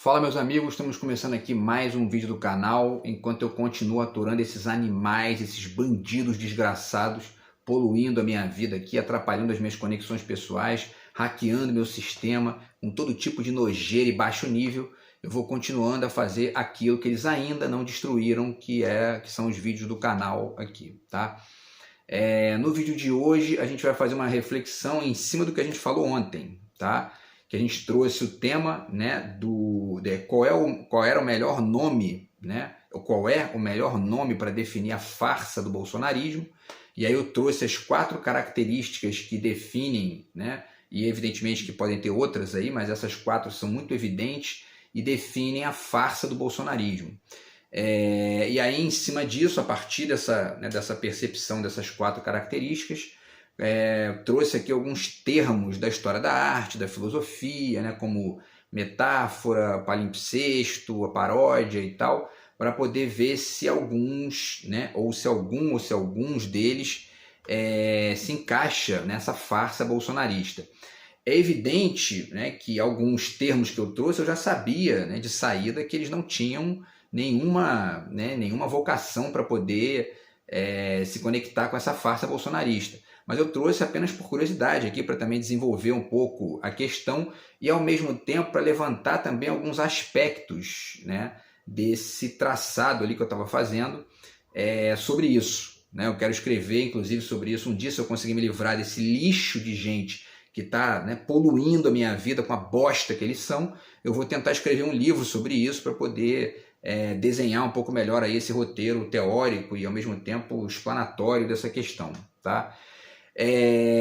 Fala meus amigos, estamos começando aqui mais um vídeo do canal, enquanto eu continuo aturando esses animais, esses bandidos desgraçados, poluindo a minha vida aqui, atrapalhando as minhas conexões pessoais, hackeando meu sistema, com todo tipo de nojeira e baixo nível. Eu vou continuando a fazer aquilo que eles ainda não destruíram, que são os vídeos do canal aqui, tá? No vídeo de hoje a gente vai fazer uma reflexão em cima do que a gente falou ontem, tá? Que a gente trouxe o tema, né, qual era o melhor nome, né, qual é o melhor nome para definir a farsa do bolsonarismo, e aí eu trouxe as 4 características que definem, né, e evidentemente que podem ter outras aí, mas essas 4 são muito evidentes e definem a farsa do bolsonarismo. E aí em cima disso, a partir dessa percepção dessas 4 características, trouxe aqui alguns termos da história da arte, da filosofia, né, como metáfora, palimpsesto, a paródia e tal, para poder ver se alguns, né, ou se alguns deles se encaixa nessa farsa bolsonarista. É evidente, né, que alguns termos que eu trouxe eu já sabia, né, de saída que eles não tinham nenhuma vocação para poder se conectar com essa farsa bolsonarista. Mas eu trouxe apenas por curiosidade aqui para também desenvolver um pouco a questão e ao mesmo tempo para levantar também alguns aspectos, né, desse traçado ali que eu estava fazendo sobre isso, né? Eu quero escrever inclusive sobre isso um dia, se eu conseguir me livrar desse lixo de gente que está, né, poluindo a minha vida com a bosta que eles são. Eu vou tentar escrever um livro sobre isso para poder desenhar um pouco melhor aí esse roteiro teórico e ao mesmo tempo explanatório dessa questão, tá?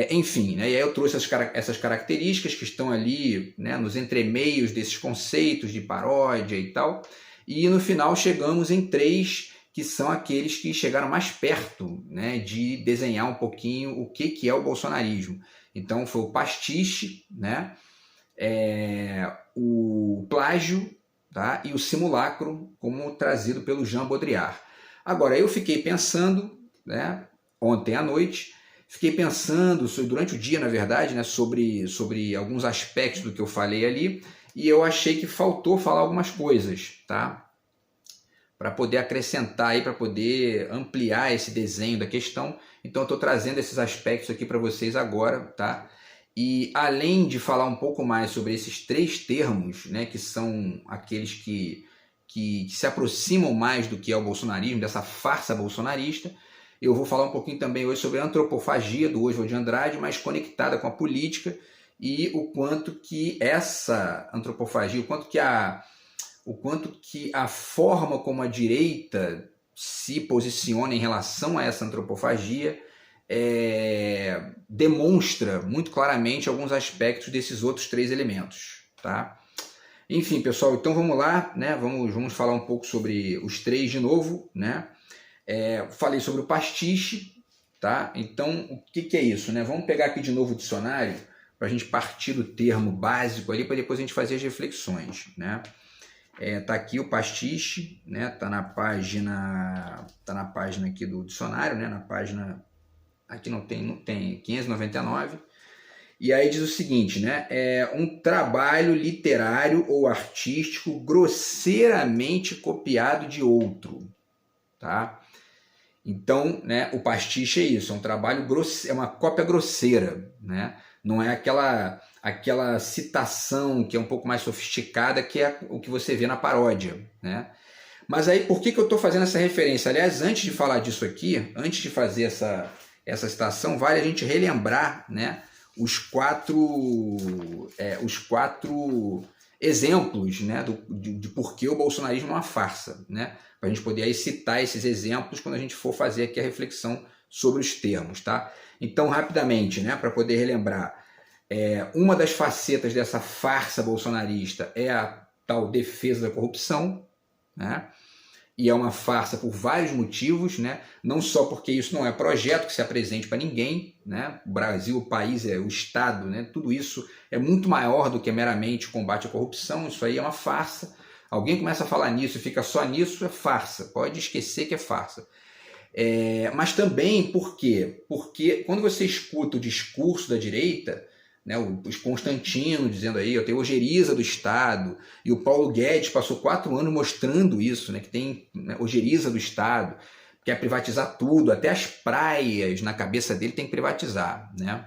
Enfim, né, e aí eu trouxe essas características que estão ali, né, nos entremeios desses conceitos de paródia e tal, e no final chegamos em 3 que são aqueles que chegaram mais perto, né, de desenhar um pouquinho o que é o bolsonarismo. Então foi o pastiche, né, o plágio, tá, e o simulacro, como trazido pelo Jean Baudrillard. Agora, eu fiquei pensando, né, ontem à noite, durante o dia, na verdade, né, sobre alguns aspectos do que eu falei ali, e eu achei que faltou falar algumas coisas, tá? Para poder acrescentar aí, para poder ampliar esse desenho da questão. Então eu estou trazendo esses aspectos aqui para vocês agora, tá? E além de falar um pouco mais sobre esses 3 termos, né, que são aqueles que se aproximam mais do que é o bolsonarismo, dessa farsa bolsonarista, eu vou falar um pouquinho também hoje sobre a antropofagia do Oswald de Andrade, mas conectada com a política, e o quanto que essa antropofagia, o quanto que a forma como a direita se posiciona em relação a essa antropofagia demonstra muito claramente alguns aspectos desses outros 3 elementos, tá? Enfim, pessoal, então vamos lá, né? Vamos falar um pouco sobre os 3 de novo, né? Falei sobre o pastiche, tá? Então, o que é isso, né? Vamos pegar aqui de novo o dicionário para a gente partir do termo básico ali, para depois a gente fazer as reflexões, né? Tá aqui o pastiche, né? Tá na página aqui do dicionário, né? Na página aqui não tem 599. E aí diz o seguinte, né? Um trabalho literário ou artístico grosseiramente copiado de outro, tá? Então, né, o pastiche é isso, é um trabalho grosseiro, é uma cópia grosseira, né? Não é aquela citação que é um pouco mais sofisticada, que é o que você vê na paródia, né? Mas aí, por que eu estou fazendo essa referência? Aliás, antes de falar disso aqui, antes de fazer essa citação, vale a gente relembrar, né, os 4 exemplos, né, de por que o bolsonarismo é uma farsa, né? Para a gente poder aí citar esses exemplos quando a gente for fazer aqui a reflexão sobre os termos, tá? Então, rapidamente, né, para poder relembrar, uma das facetas dessa farsa bolsonarista é a tal defesa da corrupção, né? E é uma farsa por vários motivos, né? Não só porque isso não é projeto que se apresente para ninguém, né? O Brasil, o país, o Estado, né? Tudo isso é muito maior do que meramente o combate à corrupção. Isso aí é uma farsa. Alguém começa a falar nisso e fica só nisso, é farsa. Pode esquecer que é farsa. Mas também por quê? Porque quando você escuta o discurso da direita, né, os Constantino dizendo aí, eu tenho ojeriza do Estado, e o Paulo Guedes passou 4 anos mostrando isso, né, que tem, né, ojeriza do Estado, quer privatizar tudo, até as praias na cabeça dele tem que privatizar, né?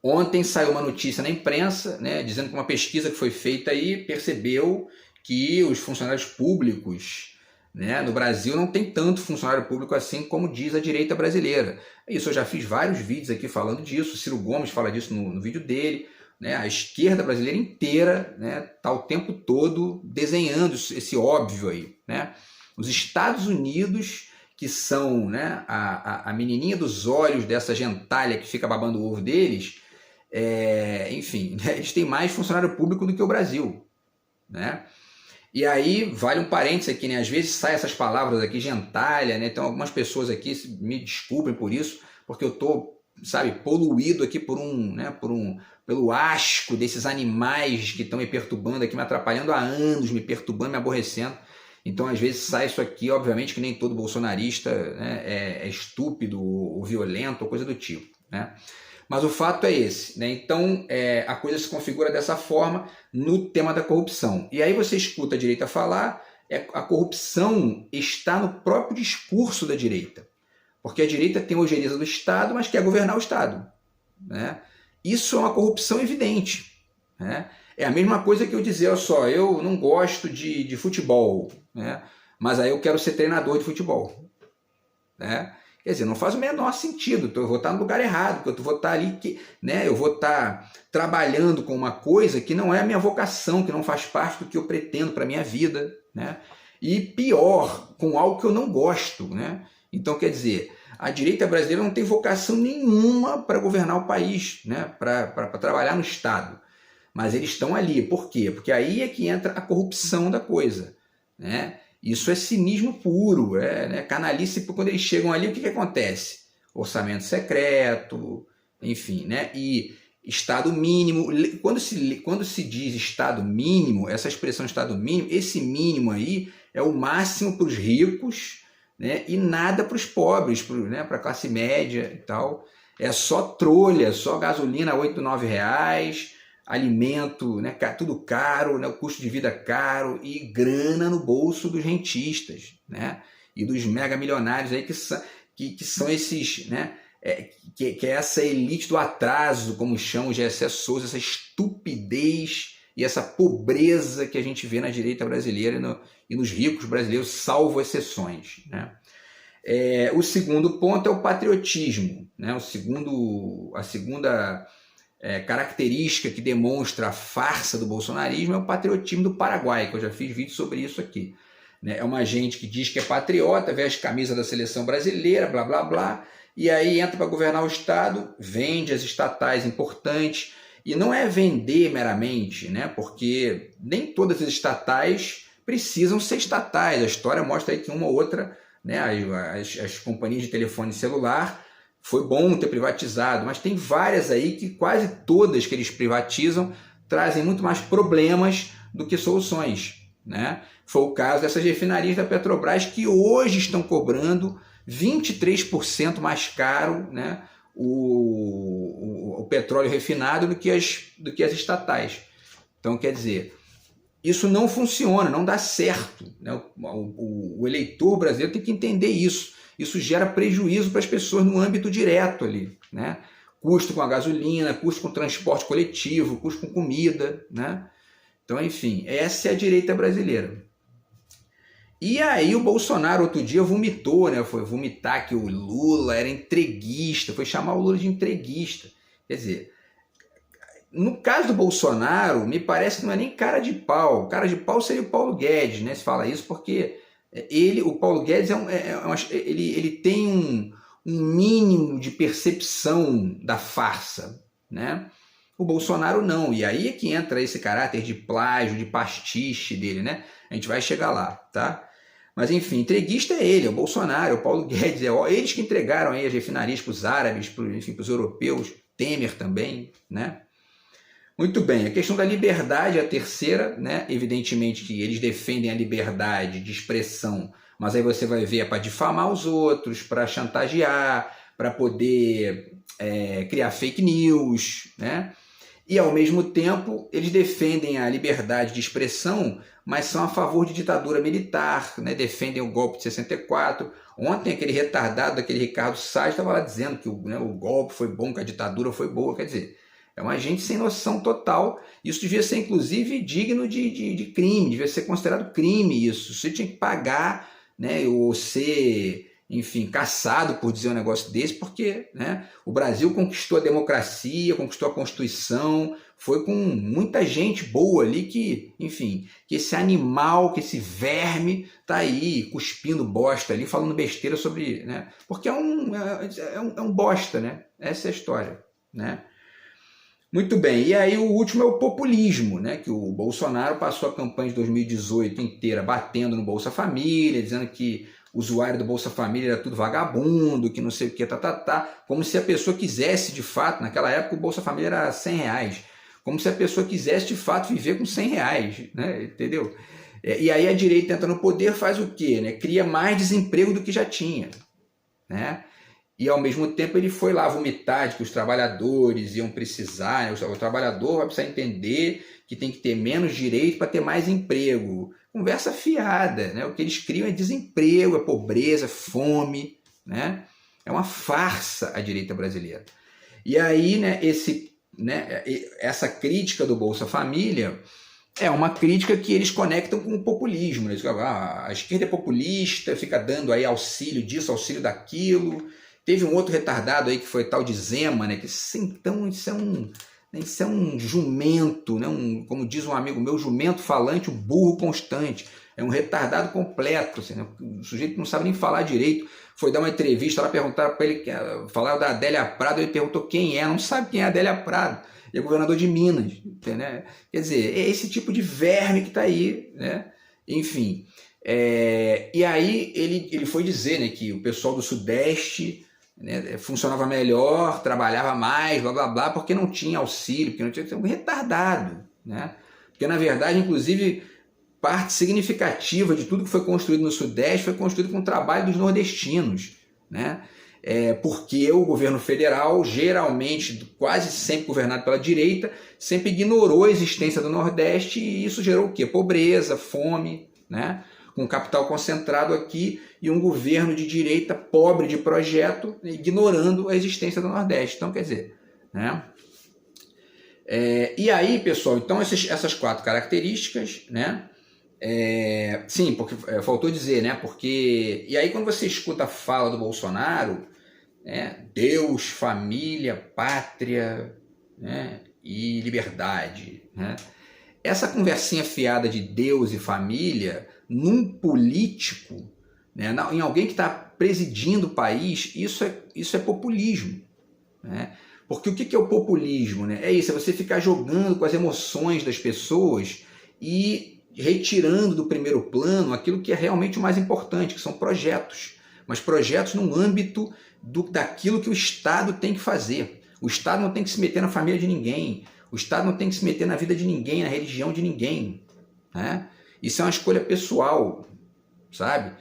Ontem saiu uma notícia na imprensa, né, dizendo que uma pesquisa que foi feita aí percebeu que os funcionários públicos, né, no Brasil não tem tanto funcionário público assim como diz a direita brasileira. Isso eu já fiz vários vídeos aqui falando disso, o Ciro Gomes fala disso no vídeo dele, né, a esquerda brasileira inteira, né, tá o tempo todo desenhando esse óbvio aí, né? Os Estados Unidos, que são, né, a menininha dos olhos dessa gentalha que fica babando o ovo deles, enfim, né, eles têm mais funcionário público do que o Brasil, né? E aí, vale um parênteses aqui, né? Às vezes saem essas palavras aqui, gentalha, né? Então algumas pessoas aqui, me desculpem por isso, porque eu tô, sabe, poluído aqui pelo asco desses animais que estão me perturbando aqui, me atrapalhando há anos, me perturbando, me aborrecendo. Então, às vezes, sai isso aqui, obviamente que nem todo bolsonarista, né, é estúpido ou violento ou coisa do tipo, né? Mas o fato é esse, né? Então, a coisa se configura dessa forma no tema da corrupção. E aí você escuta a direita falar, a corrupção está no próprio discurso da direita. Porque a direita tem a ojeriza do Estado, mas quer governar o Estado, né? Isso é uma corrupção evidente, né? É a mesma coisa que eu dizer, olha só, eu não gosto de futebol, né? Mas aí eu quero ser treinador de futebol, né? Quer dizer, não faz o menor sentido, eu vou estar no lugar errado, porque eu vou estar ali, né? Eu vou estar trabalhando com uma coisa que não é a minha vocação, que não faz parte do que eu pretendo para a minha vida, né? E pior, com algo que eu não gosto, né? Então, quer dizer, a direita brasileira não tem vocação nenhuma para governar o país, né? Para trabalhar no Estado. Mas eles estão ali. Por quê? Porque aí é que entra a corrupção da coisa, né? Isso é cinismo puro, né? Canalice. Quando eles chegam ali, o que acontece? Orçamento secreto, enfim, né? E Estado mínimo. Quando se diz Estado mínimo, essa expressão Estado mínimo, esse mínimo aí é o máximo para os ricos, né? E nada para os pobres, né? Para a classe média e tal. É só trolha, só gasolina a R$ 8, R$ 9, alimento, né, tudo caro, né, o custo de vida caro e grana no bolso dos rentistas, né, e dos mega milionários aí que são esses, né, que é essa elite do atraso, como chama o Gessé Souza, essa estupidez e essa pobreza que a gente vê na direita brasileira e nos ricos brasileiros, salvo exceções, né. O segundo ponto é o patriotismo, né, a segunda característica que demonstra a farsa do bolsonarismo é o patriotismo do Paraguai, que eu já fiz vídeo sobre isso aqui. É uma gente que diz que é patriota, veste camisa da seleção brasileira, blá blá blá, e aí entra para governar o Estado, vende as estatais importantes, e não é vender meramente, né? Porque nem todas as estatais precisam ser estatais. A história mostra aí que uma ou outra, né, as companhias de telefone celular, foi bom ter privatizado, mas tem várias aí que quase todas que eles privatizam trazem muito mais problemas do que soluções, né? Foi o caso dessas refinarias da Petrobras que hoje estão cobrando 23% mais caro, né, o petróleo refinado do que as estatais. Então, quer dizer, isso não funciona, não dá certo, né? O eleitor brasileiro tem que entender isso. Isso gera prejuízo para as pessoas no âmbito direto ali, né? Custo com a gasolina, custo com transporte coletivo, custo com comida, né? Então, enfim, essa é a direita brasileira. E aí o Bolsonaro outro dia vomitou, né? Foi vomitar que o Lula era entreguista, foi chamar o Lula de entreguista. Quer dizer, no caso do Bolsonaro, me parece que não é nem cara de pau. Cara de pau seria o Paulo Guedes, né? Se fala isso porque o Paulo Guedes ele tem um mínimo de percepção da farsa, né? O Bolsonaro não, e aí é que entra esse caráter de plágio, de pastiche dele, né? A gente vai chegar lá, tá? Mas enfim, entreguista é ele, é o Bolsonaro, é o Paulo Guedes, eles que entregaram aí as refinarias para os árabes, para os europeus, Temer também, né? Muito bem, a questão da liberdade é a terceira, né? Evidentemente que eles defendem a liberdade de expressão, mas aí você vai ver para difamar os outros, para chantagear, para poder criar fake news, né? E, ao mesmo tempo, eles defendem a liberdade de expressão, mas são a favor de ditadura militar, né? Defendem o golpe de 64. Ontem, aquele retardado daquele Ricardo Salles estava lá dizendo que o golpe foi bom, que a ditadura foi boa. Quer dizer, é uma gente sem noção total. Isso devia ser, inclusive, digno de crime, devia ser considerado crime isso. Você tinha que pagar, né? Ou ser, enfim, caçado por dizer um negócio desse, porque, né, o Brasil conquistou a democracia, conquistou a Constituição, foi com muita gente boa ali que, enfim, que esse animal, que esse verme tá aí cuspindo bosta ali, falando besteira sobre, né, porque é um bosta, né, essa é a história, né. Muito bem, e aí o último é o populismo, né? Que o Bolsonaro passou a campanha de 2018 inteira batendo no Bolsa Família, dizendo que o usuário do Bolsa Família era tudo vagabundo, que não sei o que, como se a pessoa quisesse de fato, naquela época o Bolsa Família era R$100, como se a pessoa quisesse de fato viver com R$100, né? Entendeu? E aí a direita entra no poder, faz o quê? Né? Cria mais desemprego do que já tinha, né? E, ao mesmo tempo, ele foi lá vomitar de que os trabalhadores iam precisar, né? O trabalhador vai precisar entender que tem que ter menos direito para ter mais emprego. Conversa fiada, né? O que eles criam é desemprego, é pobreza, é fome, né? É uma farsa a direita brasileira. E aí, né, essa crítica do Bolsa Família é uma crítica que eles conectam com o populismo. Né? Eles falam, a esquerda é populista, fica dando aí auxílio disso, auxílio daquilo. Teve um outro retardado aí que foi tal de Zema, né? Que então isso é um jumento, né? Como diz um amigo meu, jumento falante, o burro constante. É um retardado completo. Assim, né? O sujeito não sabe nem falar direito. Foi dar uma entrevista lá, perguntaram para ele, falaram da Adélia Prado, ele perguntou quem é, não sabe quem é a Adélia Prado. Ele é governador de Minas. Né? Quer dizer, é esse tipo de verme que está aí, né? Enfim. E aí ele foi dizer, né, que o pessoal do Sudeste, né, funcionava melhor, trabalhava mais, blá blá blá, porque não tinha auxílio, porque não tinha um retardado, né? Porque na verdade, inclusive, parte significativa de tudo que foi construído no Sudeste foi construído com o trabalho dos nordestinos, né? Porque o governo federal, geralmente, quase sempre governado pela direita, sempre ignorou a existência do Nordeste e isso gerou o quê? Pobreza, fome, né? Com capital concentrado aqui e um governo de direita pobre de projeto, ignorando a existência do Nordeste. Então, quer dizer, né? E aí, pessoal, então essas 4 características, né? Sim, porque faltou dizer, né? Porque e aí quando você escuta a fala do Bolsonaro, né? Deus, família, pátria, né? E liberdade, né? Essa conversinha fiada de Deus e família num político, né, em alguém que está presidindo o país, isso é populismo. Né? Porque o que é o populismo? Né? É isso, é você ficar jogando com as emoções das pessoas e retirando do primeiro plano aquilo que é realmente o mais importante, que são projetos. Mas projetos no âmbito daquilo que o Estado tem que fazer. O Estado não tem que se meter na família de ninguém. O Estado não tem que se meter na vida de ninguém, na religião de ninguém. Né? Isso é uma escolha pessoal, sabe?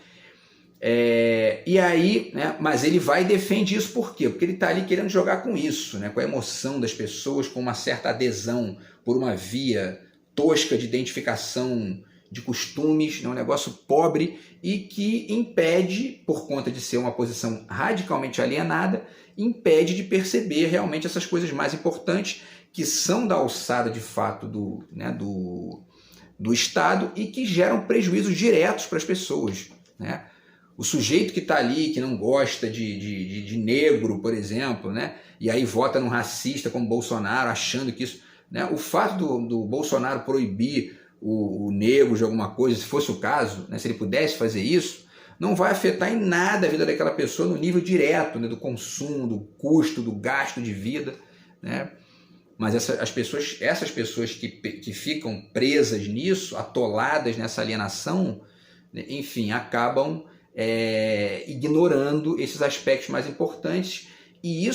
E aí, né, mas ele vai e defende isso por quê? Porque ele está ali querendo jogar com isso, né, com a emoção das pessoas, com uma certa adesão por uma via tosca de identificação de costumes, né, um negócio pobre e que impede, por conta de ser uma posição radicalmente alienada, impede de perceber realmente essas coisas mais importantes que são da alçada de fato do Estado e que geram prejuízos diretos para as pessoas. Né? O sujeito que está ali, que não gosta de negro, por exemplo, né? E aí vota num racista como Bolsonaro, achando que isso... Né? O fato do Bolsonaro proibir o negro de alguma coisa, se fosse o caso, né? Se ele pudesse fazer isso, não vai afetar em nada a vida daquela pessoa no nível direto, né? Do consumo, do custo, do gasto de vida, né? Mas essas pessoas que ficam presas nisso, atoladas nessa alienação, enfim, acabam ignorando esses aspectos mais importantes. E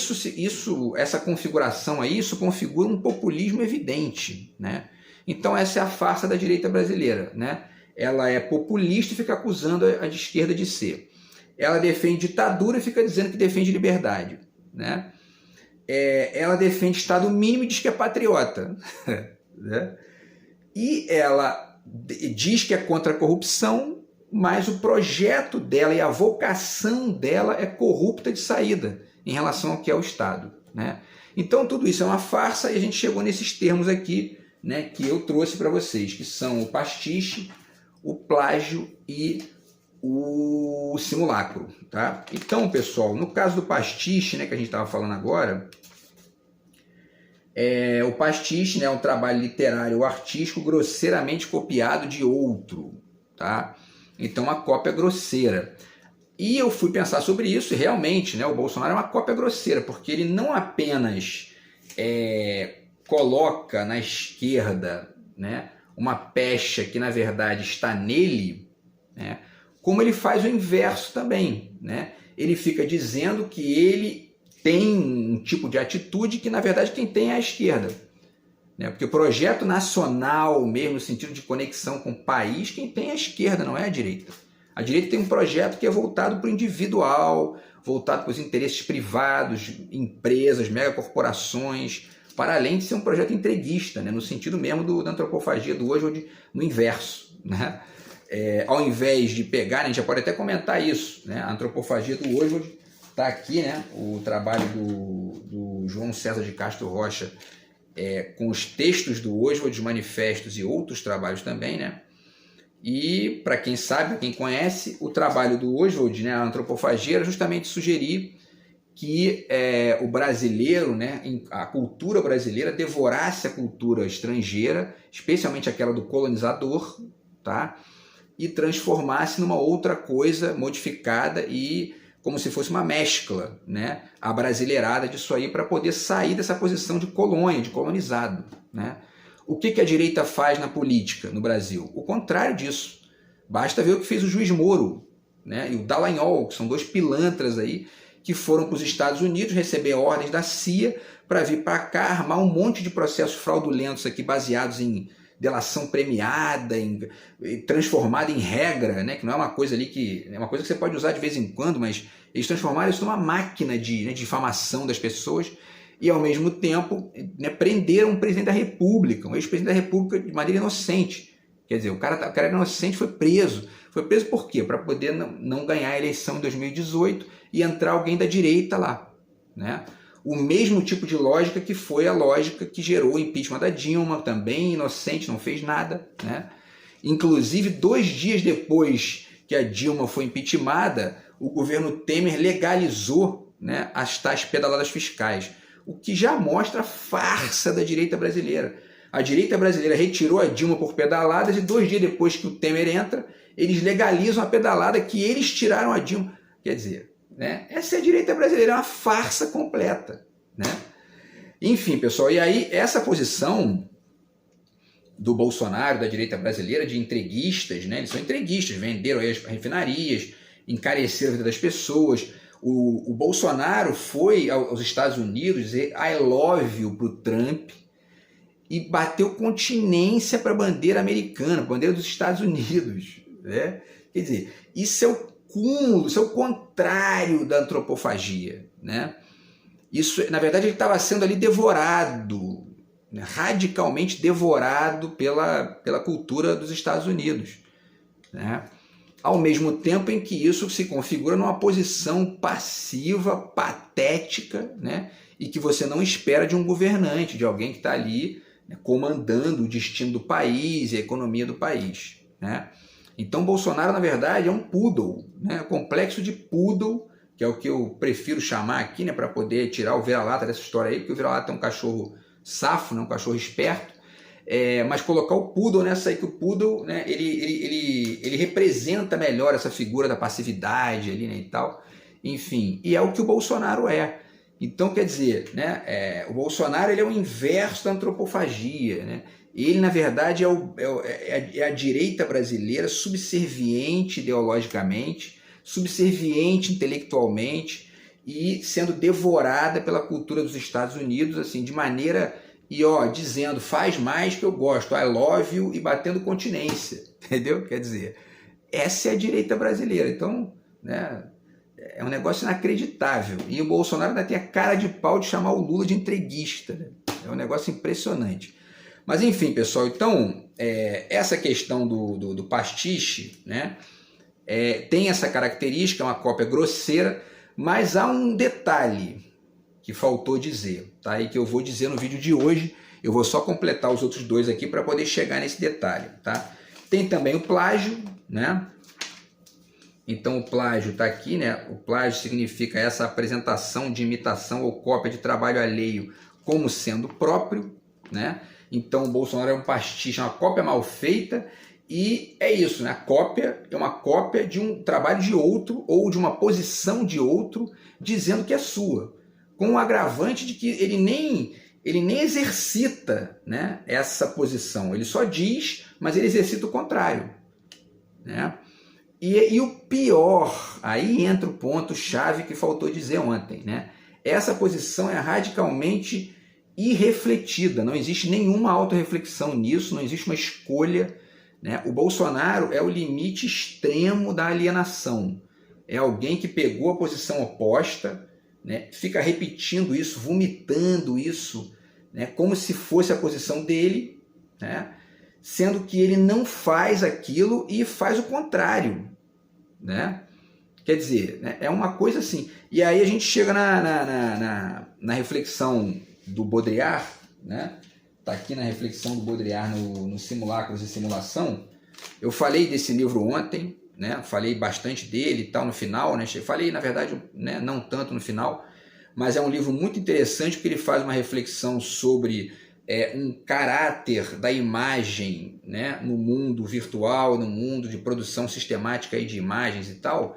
essa configuração aí, isso configura um populismo evidente. Né? Então essa é a farsa da direita brasileira. Né? Ela é populista e fica acusando a de esquerda de ser. Ela defende ditadura e fica dizendo que defende liberdade. Né? ela defende Estado mínimo e diz que é patriota. Né? E ela diz que é contra a corrupção, mas o projeto dela e a vocação dela é corrupta de saída em relação ao que é o Estado. Né? Então tudo isso é uma farsa e a gente chegou nesses termos aqui, né, que eu trouxe para vocês, que são o pastiche, o plágio e o simulacro. Tá? Então, pessoal, no caso do pastiche, né, que a gente estava falando agora, o pastiche, né, é um trabalho literário ou artístico grosseiramente copiado de outro. Tá? Então, uma cópia grosseira. E eu fui pensar sobre isso e realmente, né, o Bolsonaro é uma cópia grosseira, porque ele não apenas coloca na esquerda, né, uma pecha que na verdade está nele, né, como ele faz o inverso também. Né? Ele fica dizendo que ele tem um tipo de atitude que na verdade quem tem é a esquerda. Né? Porque o projeto nacional, mesmo no sentido de conexão com o país, quem tem é a esquerda, não é a direita. A direita tem um projeto que é voltado para o individual, voltado para os interesses privados, empresas, megacorporações, para além de ser um projeto entreguista, né? No sentido mesmo da antropofagia do Oswald, no inverso. Né? Ao invés de pegar, a gente já pode até comentar isso, né? A antropofagia do Oswald está aqui, né? O trabalho do João César de Castro Rocha, com os textos do Oswald, os manifestos e outros trabalhos também, né? E, para quem sabe, quem conhece, o trabalho do Oswald, né, a antropofagia, era justamente sugerir que o brasileiro, né, a cultura brasileira, devorasse a cultura estrangeira, especialmente aquela do colonizador, tá? E transformasse numa outra coisa modificada e como se fosse uma mescla, né, abrasileirada disso aí, para poder sair dessa posição de colônia, de colonizado. Né? O que a direita faz na política no Brasil? O contrário disso. Basta ver o que fez o juiz Moro, né, e o Dallagnol, que são dois pilantras aí, que foram para os Estados Unidos receber ordens da CIA para vir para cá armar um monte de processos fraudulentos aqui baseados em delação premiada, transformada em regra, né, que não é uma coisa ali que é uma coisa que você pode usar de vez em quando, mas eles transformaram isso numa máquina de difamação das pessoas e ao mesmo tempo, né, prenderam um presidente da República, um ex-presidente da República de maneira inocente. Quer dizer, o cara era inocente, foi preso. Foi preso por quê? Para poder não ganhar a eleição em 2018 e entrar alguém da direita lá. Né? O mesmo tipo de lógica que foi a lógica que gerou o impeachment da Dilma, também inocente, não fez nada. Né? Inclusive, 2 dias depois que a Dilma foi impeachmentada, o governo Temer legalizou, né, as tais pedaladas fiscais, o que já mostra a farsa da direita brasileira. A direita brasileira retirou a Dilma por pedaladas e 2 dias depois que o Temer entra, eles legalizam a pedalada que eles tiraram a Dilma. Quer dizer, né? Essa é a direita brasileira, é uma farsa completa. Né? Enfim, pessoal, e aí essa posição do Bolsonaro, da direita brasileira, de entreguistas, né? Eles são entreguistas, venderam aí as refinarias, encareceram a vida das pessoas. O Bolsonaro foi aos Estados Unidos dizer I love you para o Trump, e bateu continência para a bandeira americana, a bandeira dos Estados Unidos. Né? Quer dizer, isso é o cúmulo, isso é o contrário da antropofagia. Né? Isso, na verdade, ele estava sendo ali devorado, né? Radicalmente devorado pela cultura dos Estados Unidos. Né? Ao mesmo tempo em que isso se configura numa posição passiva, patética, né? E que você não espera de um governante, de alguém que está ali, né, comandando o destino do país e a economia do país. Né? Então, Bolsonaro, na verdade, é um poodle, né? Complexo de poodle, que é o que eu prefiro chamar aqui, né, para poder tirar o vira-lata dessa história aí, porque o vira-lata é um cachorro safo, né, um cachorro esperto, mas colocar o poodle nessa aí, que o poodle, né, ele representa melhor essa figura da passividade ali, né, e tal. Enfim, e é o que o Bolsonaro é. Então, quer dizer, né, o Bolsonaro ele é o inverso da antropofagia. Né? Ele, na verdade, é a direita brasileira subserviente ideologicamente, subserviente intelectualmente e sendo devorada pela cultura dos Estados Unidos, assim, de maneira, dizendo, faz mais que eu gosto, I love you, e batendo continência, entendeu? Quer dizer, essa é a direita brasileira. Então, né, é um negócio inacreditável. E o Bolsonaro ainda tem a cara de pau de chamar o Lula de entreguista, né? É um negócio impressionante. Mas enfim, pessoal, então, essa questão do pastiche, né, tem essa característica, é uma cópia grosseira, mas há um detalhe que faltou dizer, tá? E que eu vou dizer no vídeo de hoje. Eu vou só completar os outros dois aqui para poder chegar nesse detalhe, tá? Tem também o plágio, né? Então o plágio está aqui, né? O plágio significa essa apresentação de imitação ou cópia de trabalho alheio como sendo próprio, né? Então o Bolsonaro é um pastiche, é uma cópia mal feita, e é isso, né? A cópia é uma cópia de um trabalho de outro ou de uma posição de outro dizendo que é sua, com o agravante de que ele nem exercita, né, essa posição, ele só diz, mas ele exercita o contrário, né? E o pior, aí entra o ponto-chave que faltou dizer ontem, né? Essa posição é radicalmente irrefletida, não existe nenhuma autorreflexão nisso, não existe uma escolha, né? O Bolsonaro é o limite extremo da alienação, é alguém que pegou a posição oposta, né? Fica repetindo isso, vomitando isso, né? Como se fosse a posição dele, né? Sendo que ele não faz aquilo e faz o contrário, né? Quer dizer, né? É uma coisa assim. E aí a gente chega na reflexão do Baudrillard, né? Está aqui na reflexão do Baudrillard no Simulacros e Simulação. Eu falei desse livro ontem, né? Falei bastante dele e tal no final, né? Falei, na verdade, né? Não tanto no final, mas é um livro muito interessante porque ele faz uma reflexão sobre um caráter da imagem, né? No mundo virtual, no mundo de produção sistemática aí de imagens e tal,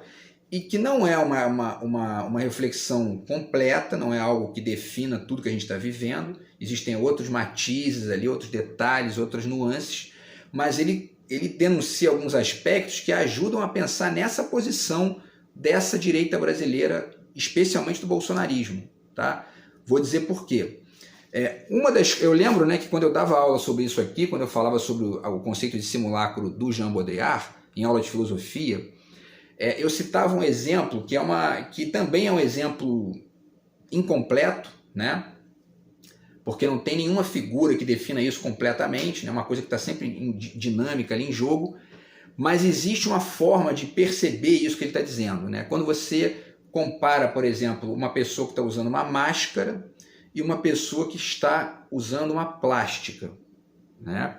e que não é uma reflexão completa, não é algo que defina tudo que a gente está vivendo, existem outros matizes ali, outros detalhes, outras nuances, mas ele denuncia alguns aspectos que ajudam a pensar nessa posição dessa direita brasileira, especialmente do bolsonarismo, tá? Vou dizer por quê. Eu lembro, né, que quando eu dava aula sobre isso aqui, quando eu falava sobre o conceito de simulacro do Jean Baudrillard, em aula de filosofia, eu citava um exemplo que também é um exemplo incompleto, né? Porque não tem nenhuma figura que defina isso completamente, né? Uma coisa que está sempre em dinâmica ali em jogo, mas existe uma forma de perceber isso que ele está dizendo, né? Quando você compara, por exemplo, uma pessoa que está usando uma máscara e uma pessoa que está usando uma plástica, né?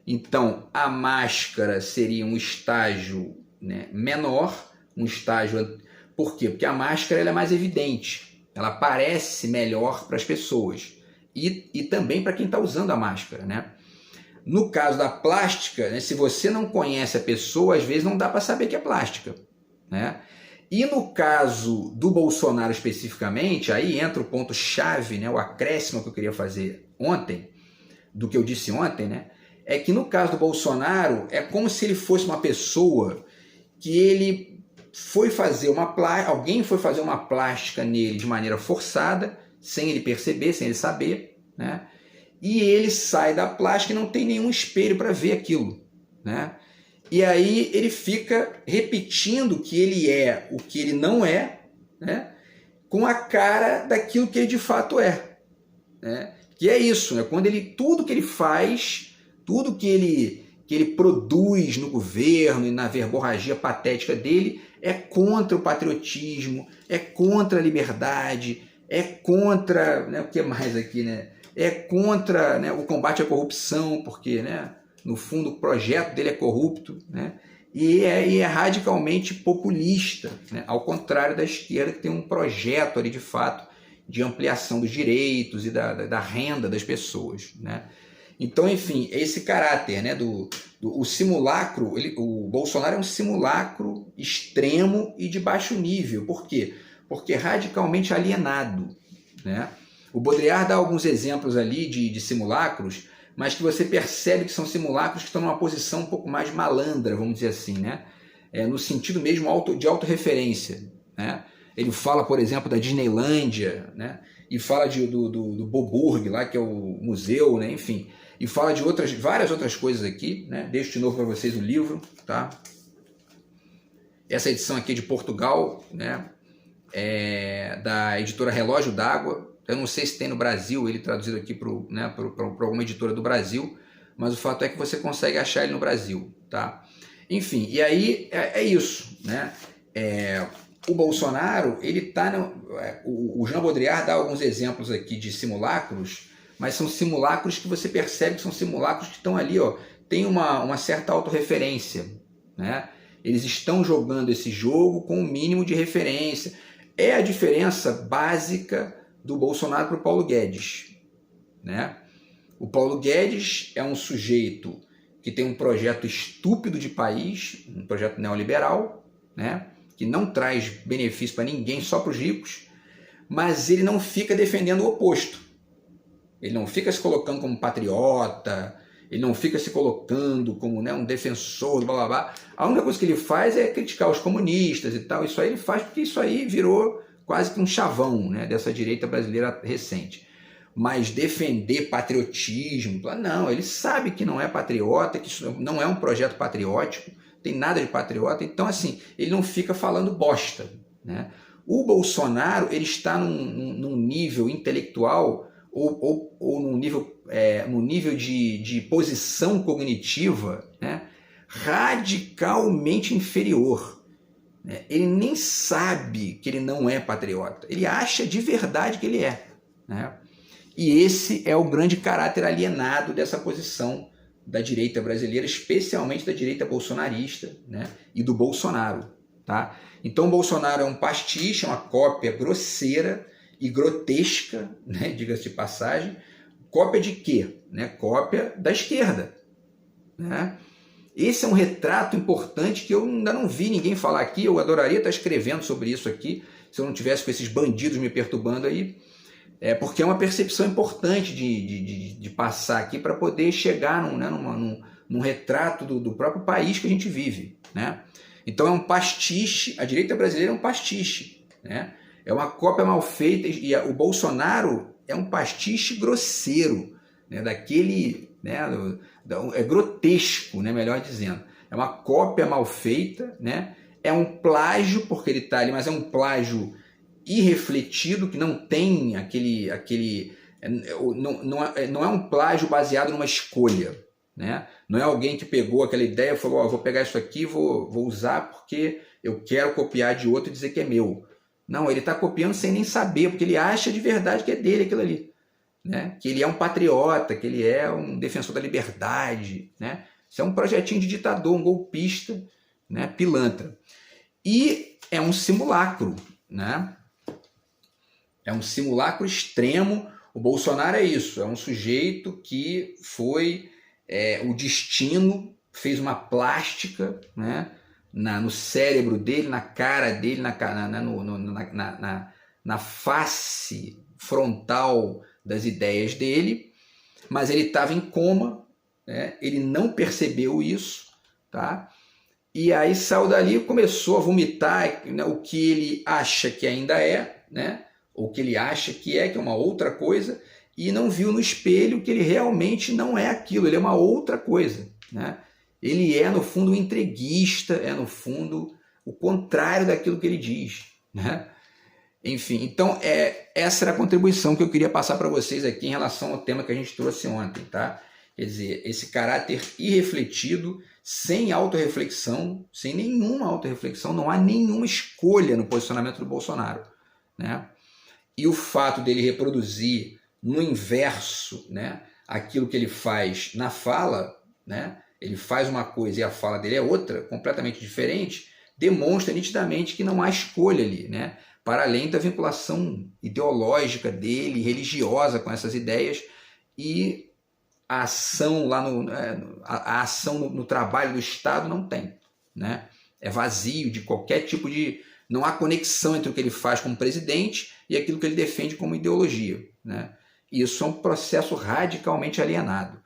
Então, a máscara seria um estágio, né, menor, um estágio... Por quê? Porque a máscara ela é mais evidente, ela parece melhor para as pessoas e também para quem está usando a máscara, né? No caso da plástica, né, se você não conhece a pessoa, às vezes não dá para saber que é plástica, né? E no caso do Bolsonaro especificamente, aí entra o ponto-chave, né, o acréscimo que eu queria fazer ontem, do que eu disse ontem, né? É que no caso do Bolsonaro, é como se ele fosse uma pessoa que ele foi fazer alguém foi fazer uma plástica nele de maneira forçada, sem ele perceber, sem ele saber, né? E ele sai da plástica e não tem nenhum espelho para ver aquilo, né? E aí ele fica repetindo que ele é o que ele não é, né? Com a cara daquilo que ele de fato é, né? Que é isso, né? Quando tudo que ele faz, tudo que ele produz no governo e na verborragia patética dele é contra o patriotismo, é contra a liberdade, é contra, né, o que mais aqui, né? É contra, né, o combate à corrupção, porque, né, no fundo o projeto dele é corrupto, né? E é radicalmente populista, né? Ao contrário da esquerda, que tem um projeto ali de fato de ampliação dos direitos e da renda das pessoas, né? Então, enfim, esse caráter, né, o simulacro, o Bolsonaro é um simulacro extremo e de baixo nível. Por quê? Porque é radicalmente alienado, né? O Baudrillard dá alguns exemplos ali de simulacros, mas que você percebe que são simulacros que estão numa posição um pouco mais malandra, vamos dizer assim, né? No sentido mesmo de autorreferência, né? Ele fala, por exemplo, da Disneylândia, né? E fala do Boburg, lá, que é o museu, né? Enfim, e fala de várias outras coisas aqui, né? Deixo de novo para vocês o livro, tá? Essa edição aqui é de Portugal, né? da editora Relógio d'Água. Eu não sei se tem no Brasil ele traduzido aqui para alguma editora do Brasil, mas o fato é que você consegue achar ele no Brasil, tá? Enfim, e aí é isso, né? O Bolsonaro, ele tá o Jean Baudrillard dá alguns exemplos aqui de simulacros, mas são simulacros que você percebe que são simulacros que estão ali, ó, tem uma certa autorreferência, né? Eles estão jogando esse jogo com o mínimo de referência. É a diferença básica do Bolsonaro para o Paulo Guedes, né? O Paulo Guedes é um sujeito que tem um projeto estúpido de país, um projeto neoliberal, né? Que não traz benefício para ninguém, só para os ricos, mas ele não fica defendendo o oposto. Ele não fica se colocando como patriota, ele não fica se colocando como, né, um defensor, blá blá blá. A única coisa que ele faz é criticar os comunistas e tal. Isso aí ele faz porque isso aí virou quase que um chavão, né, dessa direita brasileira recente. Mas defender patriotismo, não, ele sabe que não é patriota, que isso não é um projeto patriótico, tem nada de patriota, então assim, ele não fica falando bosta, né? O Bolsonaro, ele está num nível intelectual ou num nível de posição cognitiva, né, radicalmente inferior. Né? Ele nem sabe que ele não é patriota, ele acha de verdade que ele é. Né? E esse é o grande caráter alienado dessa posição da direita brasileira, especialmente da direita bolsonarista, né, e do Bolsonaro. Tá? Então o Bolsonaro é um pastiche, é uma cópia grosseira e grotesca, né, diga-se de passagem. Cópia de quê? Né? Cópia da esquerda. Né? Esse é um retrato importante que eu ainda não vi ninguém falar aqui. Eu adoraria estar escrevendo sobre isso aqui, se eu não tivesse com esses bandidos me perturbando aí. Porque é uma percepção importante de passar aqui para poder chegar num retrato do próprio país que a gente vive. Né? Então é um pastiche, a direita brasileira é um pastiche. Né? É uma cópia mal feita, e o Bolsonaro é um pastiche grosseiro, né? Daquele, né? É grotesco, né? Melhor dizendo. É uma cópia mal feita, né? É um plágio, porque ele está ali, mas é um plágio irrefletido, que não tem não é um plágio baseado numa escolha, né? Não é alguém que pegou aquela ideia e falou, vou pegar isso aqui, vou usar porque eu quero copiar de outro e dizer que é meu. Não, ele está copiando sem nem saber, porque ele acha de verdade que é dele aquilo ali, né? Que ele é um patriota, que ele é um defensor da liberdade, né? Isso é um projetinho de ditador, um golpista, né? Pilantra. E é um simulacro, né? É um simulacro extremo. O Bolsonaro é isso, é um sujeito que foi, o destino fez uma plástica, né, no cérebro dele, na cara dele, na face frontal das ideias dele, mas ele estava em coma, né, ele não percebeu isso, tá? E aí saiu dali e começou a vomitar, né, o que ele acha que ainda é, né? Ou que ele acha que é uma outra coisa, e não viu no espelho que ele realmente não é aquilo, ele é uma outra coisa. Né? Ele é, no fundo, um entreguista, é, no fundo, o contrário daquilo que ele diz. Né? Enfim, então, essa era a contribuição que eu queria passar para vocês aqui em relação ao tema que a gente trouxe ontem. Tá? Quer dizer, esse caráter irrefletido, sem autorreflexão, sem nenhuma autorreflexão, não há nenhuma escolha no posicionamento do Bolsonaro. Né? E o fato dele reproduzir no inverso, né, aquilo que ele faz na fala, né, ele faz uma coisa e a fala dele é outra, completamente diferente, demonstra nitidamente que não há escolha ali, né, para além da vinculação ideológica dele, religiosa com essas ideias, e a ação lá a ação no trabalho do Estado não tem. Né, é vazio de qualquer tipo de... Não há conexão entre o que ele faz como presidente e aquilo que ele defende como ideologia. Né? Isso é um processo radicalmente alienado.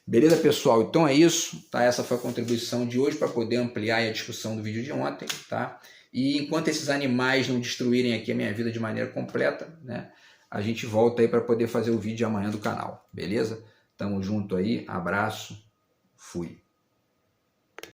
Beleza, pessoal? Então é isso. Tá? Essa foi a contribuição de hoje para poder ampliar a discussão do vídeo de ontem. Tá? E enquanto esses animais não destruírem aqui a minha vida de maneira completa, né, a gente volta aí para poder fazer o vídeo de amanhã do canal. Beleza? Tamo junto aí. Abraço. Fui.